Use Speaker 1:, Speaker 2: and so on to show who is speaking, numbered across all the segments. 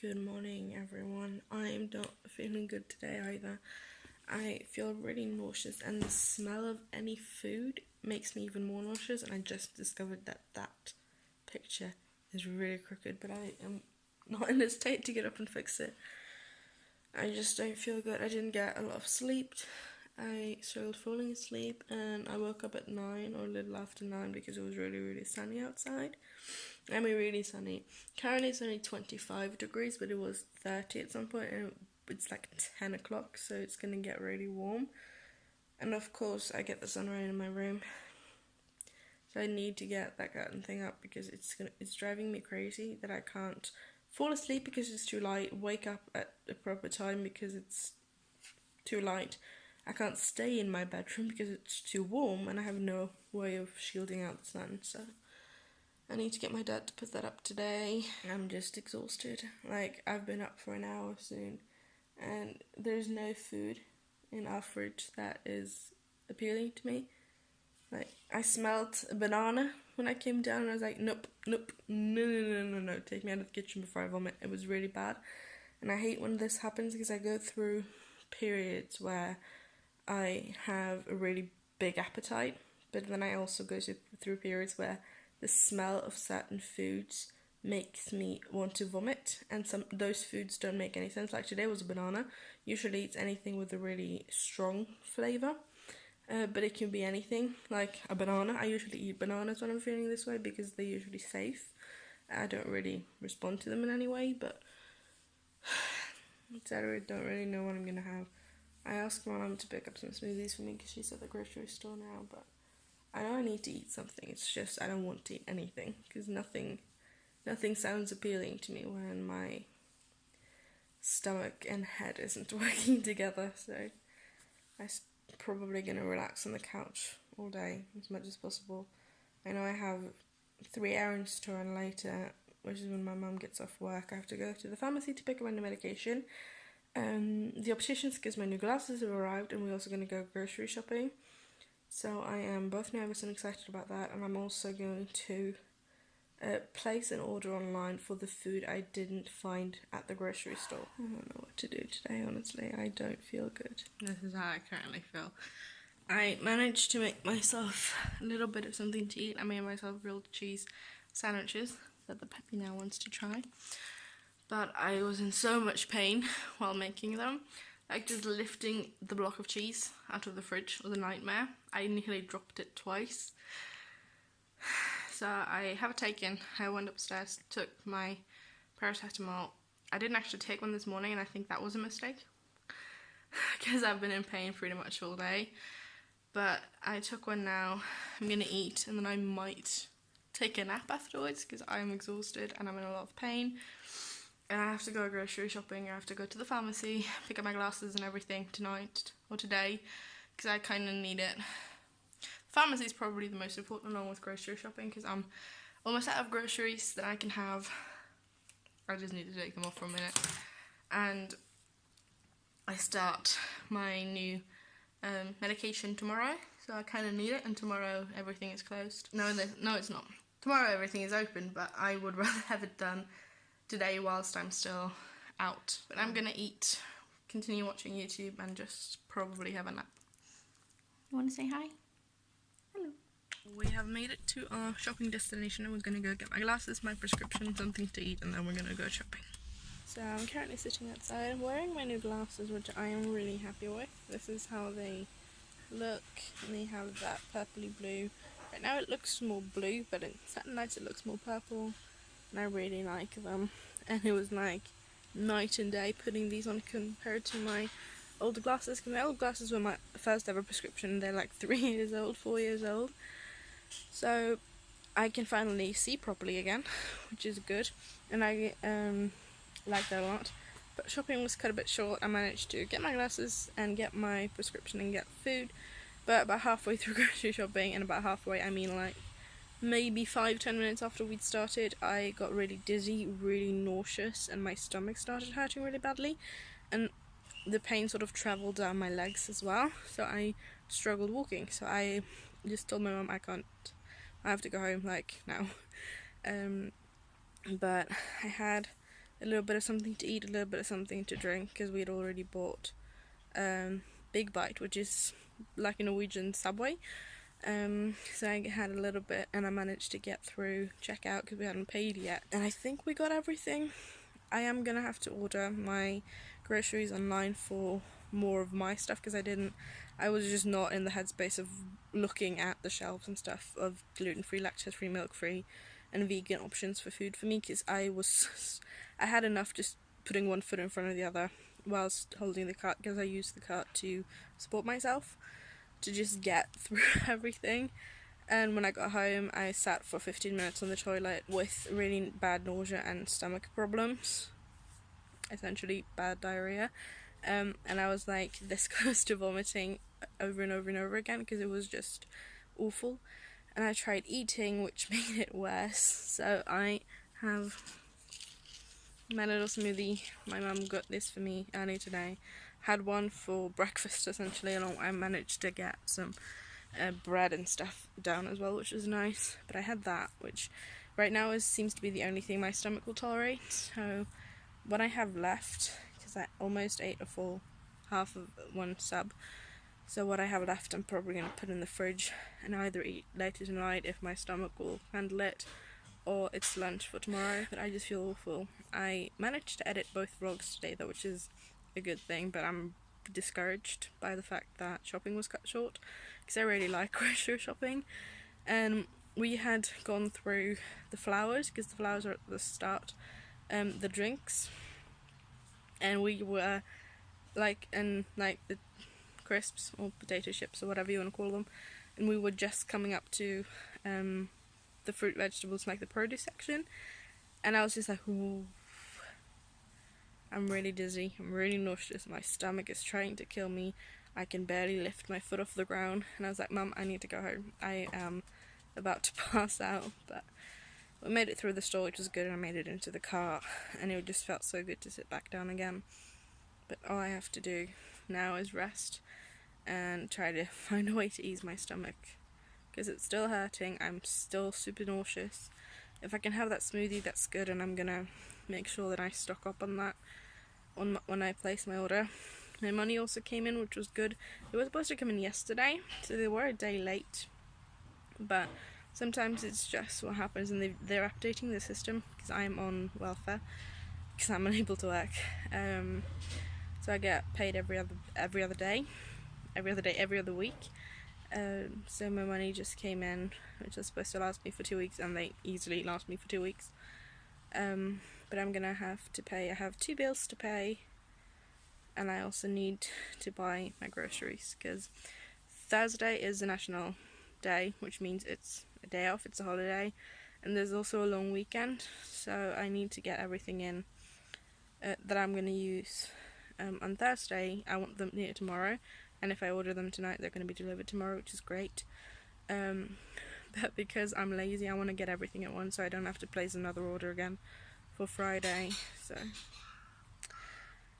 Speaker 1: Good morning, everyone. I'm not feeling good today either. I feel really nauseous, and the smell of any food makes me even more nauseous. And I just discovered that picture is really crooked, but I am not in a state to get up and fix it. I just don't feel good. I didn't get a lot of sleep. I struggled falling asleep, and I woke up at 9 or a little after 9 because it was really sunny outside. I mean, really sunny. Currently it's only 25 degrees, but it was 30 at some point, and it's like 10 o'clock, so it's gonna get really warm. And of course I get the sun right in my room, so I need to get that curtain thing up because it's driving me crazy that I can't fall asleep because it's too light, wake up at the proper time because it's too light. I can't stay in my bedroom because it's too warm, and I have no way of shielding out the sun, so I need to get my dad to put that up today. I'm just exhausted. Like, I've been up for an hour soon, and there's no food in our fridge that is appealing to me. Like, I smelled a banana when I came down, and I was like, nope, no, take me out of the kitchen before I vomit. It was really bad, and I hate when this happens because I go through periods where I have a really big appetite, but then I also go through periods where the smell of certain foods makes me want to vomit, and those foods don't make any sense. Like today was a banana. Usually it's anything with a really strong flavour, but it can be anything, like a banana. I usually eat bananas when I'm feeling this way because they're usually safe. I don't really respond to them in any way, but I don't really know what I'm going to have. I asked my mum to pick up some smoothies for me because she's at the grocery store now, but I know I need to eat something. It's just I don't want to eat anything because nothing sounds appealing to me when my stomach and head isn't working together. So I'm probably going to relax on the couch all day as much as possible. I know I have 3 errands to run later, which is when my mum gets off work. I have to go to the pharmacy to pick up my new medication. The opticians because my new glasses have arrived, and we're also going to go grocery shopping. So I am both nervous and excited about that, and I'm also going to place an order online for the food I didn't find at the grocery store. I don't know what to do today, honestly. I don't feel good. This is how I currently feel. I managed to make myself a little bit of something to eat. I made myself grilled cheese sandwiches that the puppy now wants to try. But I was in so much pain while making them. Like, just lifting the block of cheese out of the fridge was a nightmare. I nearly dropped it twice. So I have it taken. I went upstairs, took my paracetamol. I didn't actually take one this morning, and I think that was a mistake because I've been in pain pretty much all day. But I took one now. I'm gonna eat, and then I might take a nap afterwards because I'm exhausted and I'm in a lot of pain. And I have to go grocery shopping. I have to go to the pharmacy, pick up my glasses and everything tonight or today because I kind of need it. Pharmacy is probably the most important along with grocery shopping because I'm almost out of groceries that I can have. I just need to take them off for a minute. And I start my new medication tomorrow, so I kind of need it, and tomorrow everything is closed. No, it's not. Tomorrow everything is open, but I would rather have it done today whilst I'm still out. But I'm gonna eat, continue watching YouTube, and just probably have a nap. You want to say hi? Hello. We have made it to our shopping destination, and we're gonna go get my glasses, my prescription, something to eat, and then we're gonna go shopping. So I'm currently sitting outside. I'm wearing my new glasses, which I am really happy with. This is how they look, and they have that purpley blue. Right now it looks more blue, but in certain lights it looks more purple. And I really like them, and it was like night and day putting these on compared to my old glasses, because my old glasses were my first ever prescription. They're like 3 years old, 4 years old, so I can finally see properly again, which is good, and I like that a lot. But shopping was cut a bit short. I managed to get my glasses and get my prescription and get food, but about halfway through grocery shopping, and about halfway I mean like maybe 5-10 minutes after we'd started, I got really dizzy, really nauseous, and my stomach started hurting really badly, and the pain sort of travelled down my legs as well, so I struggled walking. So I just told my mum I have to go home like now. But I had a little bit of something to eat, a little bit of something to drink, because we had already bought Big Bite, which is like a Norwegian Subway. So I had a little bit, and I managed to get through checkout because we hadn't paid yet. And I think we got everything. I am gonna have to order my groceries online for more of my stuff, because I was just not in the headspace of looking at the shelves and stuff of gluten-free, lactose-free, milk-free and vegan options for food for me, because I had enough just putting one foot in front of the other whilst holding the cart, because I used the cart to support myself, to just get through everything. And when I got home, I sat for 15 minutes on the toilet with really bad nausea and stomach problems, essentially bad diarrhea, and I was like this close to vomiting over and over and over again, because it was just awful. And I tried eating, which made it worse. So I have my little smoothie. My mum got this for me earlier today. Had one for breakfast essentially, and I managed to get some bread and stuff down as well, which was nice. But I had that, which right now seems to be the only thing my stomach will tolerate. So what I have left, because I almost ate a full half of one sub, so what I have left I'm probably going to put in the fridge and either eat later tonight if my stomach will handle it, or it's lunch for tomorrow. But I just feel awful. I managed to edit both vlogs today though, which is a good thing, but I'm discouraged by the fact that shopping was cut short, because I really like grocery shopping. And we had gone through the flowers, because the flowers are at the start, the drinks, and we were in the crisps or potato chips or whatever you want to call them, and we were just coming up to the fruit, vegetables, like the produce section, and I was just like, ooh, I'm really dizzy, I'm really nauseous, my stomach is trying to kill me, I can barely lift my foot off the ground. And I was like, Mum, I need to go home, I am about to pass out. But we made it through the store, which was good, and I made it into the car, and it just felt so good to sit back down again. But all I have to do now is rest and try to find a way to ease my stomach, because it's still hurting, I'm still super nauseous. If I can have that smoothie, that's good, and I'm gonna make sure that I stock up on that when I place my order. My money also came in, which was good. It was supposed to come in yesterday, so they were a day late, but sometimes it's just what happens, and they're updating the system, because I'm on welfare, because I'm unable to work. So I get paid every other day, every other week. So my money just came in, which was supposed to last me for 2 weeks, and they easily last me for 2 weeks. But I'm gonna have to pay. I have 2 bills to pay, and I also need to buy my groceries, because Thursday is a national day, which means it's a day off, it's a holiday, and there's also a long weekend, so I need to get everything in that I'm going to use on Thursday. I want them near tomorrow, and if I order them tonight, they're going to be delivered tomorrow, which is great. But because I'm lazy, I want to get everything at once, so I don't have to place another order again for Friday. So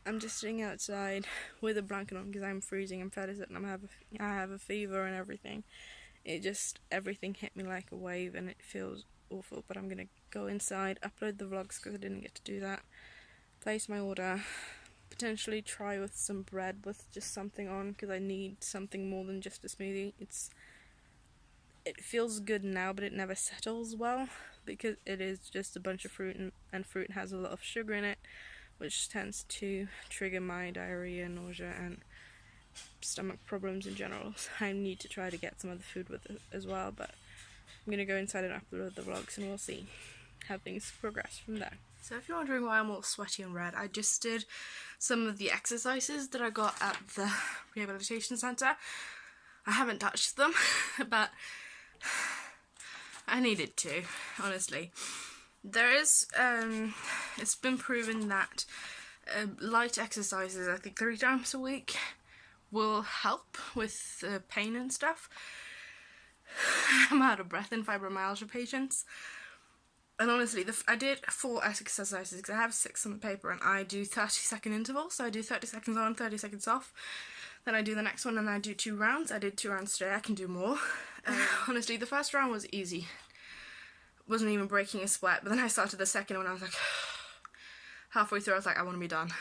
Speaker 1: I'm just sitting outside with a blanket on, because I'm freezing. I'm fed up, and I have a fever and everything. Everything hit me like a wave, and it feels awful. But I'm gonna go inside, upload the vlogs, because I didn't get to do that, place my order, potentially try with some bread with just something on, because I need something more than just a smoothie. It feels good now, but it never settles well, because it is just a bunch of fruit, and fruit has a lot of sugar in it, which tends to trigger my diarrhea, nausea, and stomach problems in general. So I need to try to get some other food with it as well, but I'm going to go inside and upload the vlogs, and we'll see how things progress from there. So if you're wondering why I'm all sweaty and red, I just did some of the exercises that I got at the rehabilitation centre. I haven't touched them, but I needed to, honestly. There is, it's been proven that light exercises, I think 3 times a week, will help with pain and stuff. I'm out of breath in fibromyalgia patients. And honestly, I did 4 exercises, because I have 6 on the paper, and I do 30-second intervals, so I do 30 seconds on, 30 seconds off. Then I do the next one, and I do 2 rounds. I did 2 rounds today, I can do more. Honestly, the first round was easy. Wasn't even breaking a sweat, but then I started the second one, and I was like, halfway through I was like, I want to be done.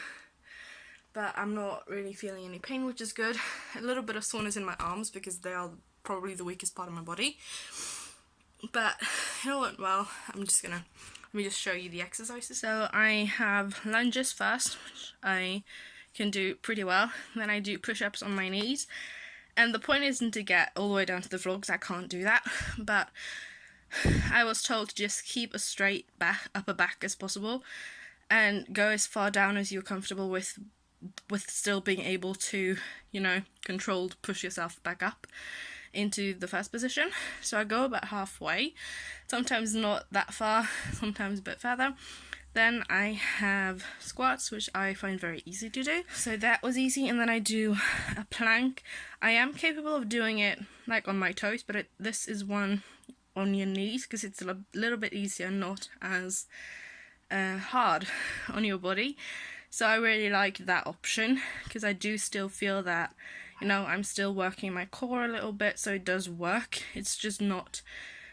Speaker 1: But I'm not really feeling any pain, which is good. A little bit of soreness in my arms because they are probably the weakest part of my body. But it all went well. Let me just show you the exercises. So I have lunges first, which I can do pretty well. Then I do push-ups on my knees. And the point isn't to get all the way down to the floor because I can't do that. But I was told to just keep a straight upper back as possible and go as far down as you're comfortable with still being able to, you know, controlled push yourself back up into the first position. So I go about halfway, sometimes not that far, sometimes a bit further. Then I have squats, which I find very easy to do. So that was easy. And then I do a plank. I am capable of doing it like on my toes, but this is one on your knees because it's a little bit easier, not as hard on your body. So I really like that option because I do still feel that, you know, I'm still working my core a little bit, so it does work. It's just not,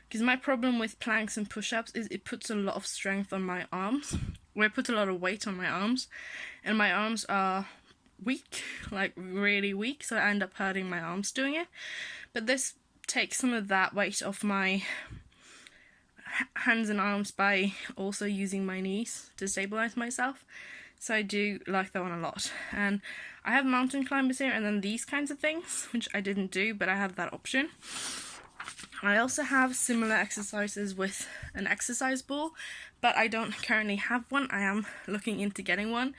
Speaker 1: because my problem with planks and push-ups is it puts a lot of strength on my arms, where it puts a lot of weight on my arms, and my arms are weak, like really weak, so I end up hurting my arms doing it. But this takes some of that weight off my hands and arms by also using my knees to stabilize myself. So I do like that one a lot. And I have mountain climbers here and then these kinds of things, which I didn't do, but I have that option. I also have similar exercises with an exercise ball, but I don't currently have one. I am looking into getting one.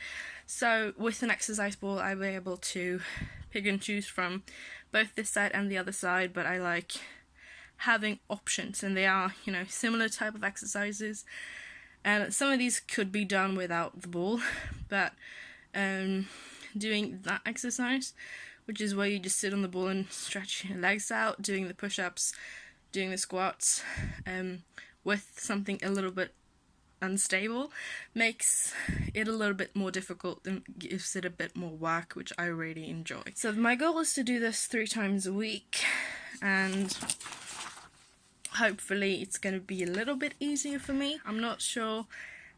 Speaker 1: So with an exercise ball, I'll be able to pick and choose from both this side and the other side, but I like having options, and they are, you know, similar type of exercises. And some of these could be done without the ball, but doing that exercise, which is where you just sit on the ball and stretch your legs out, doing the push-ups, doing the squats, with something a little bit unstable, makes it a little bit more difficult and gives it a bit more work, which I really enjoy. So my goal is to do this 3 times a week, and hopefully it's going to be a little bit easier for me. I'm not sure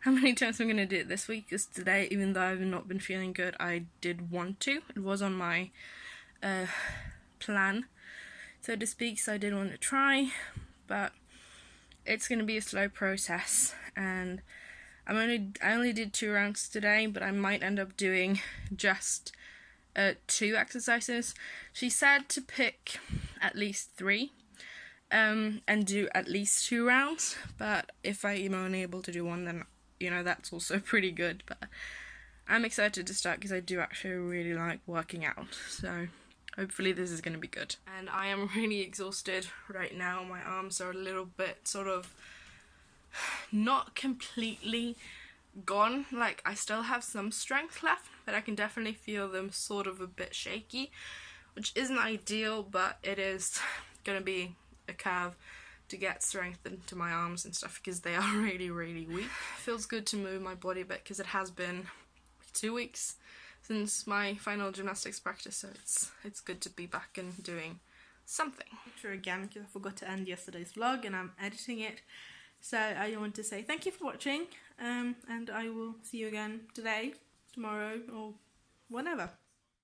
Speaker 1: how many times I'm going to do it this week, because today, even though I've not been feeling good, I did want to. It was on my plan, so to speak, so I did want to try, but it's going to be a slow process, and I only did 2 rounds today, but I might end up doing just 2 exercises. She said to pick at least 3, and do at least 2 rounds, but if I am only able to do 1, then, you know, that's also pretty good. But I'm excited to start because I do actually really like working out, so hopefully this is going to be good. And I am really exhausted right now. My arms are a little bit sort of not completely gone, like I still have some strength left, but I can definitely feel them sort of a bit shaky, which isn't ideal, but it is going to be a curve to get strength into my arms and stuff because they are really, really weak. It feels good to move my body a bit because it has been 2 weeks since my final gymnastics practice, so it's good to be back and doing something. Sure, again, because I forgot to end yesterday's vlog and I'm editing it, so I want to say thank you for watching, and I will see you again today, tomorrow, or whenever.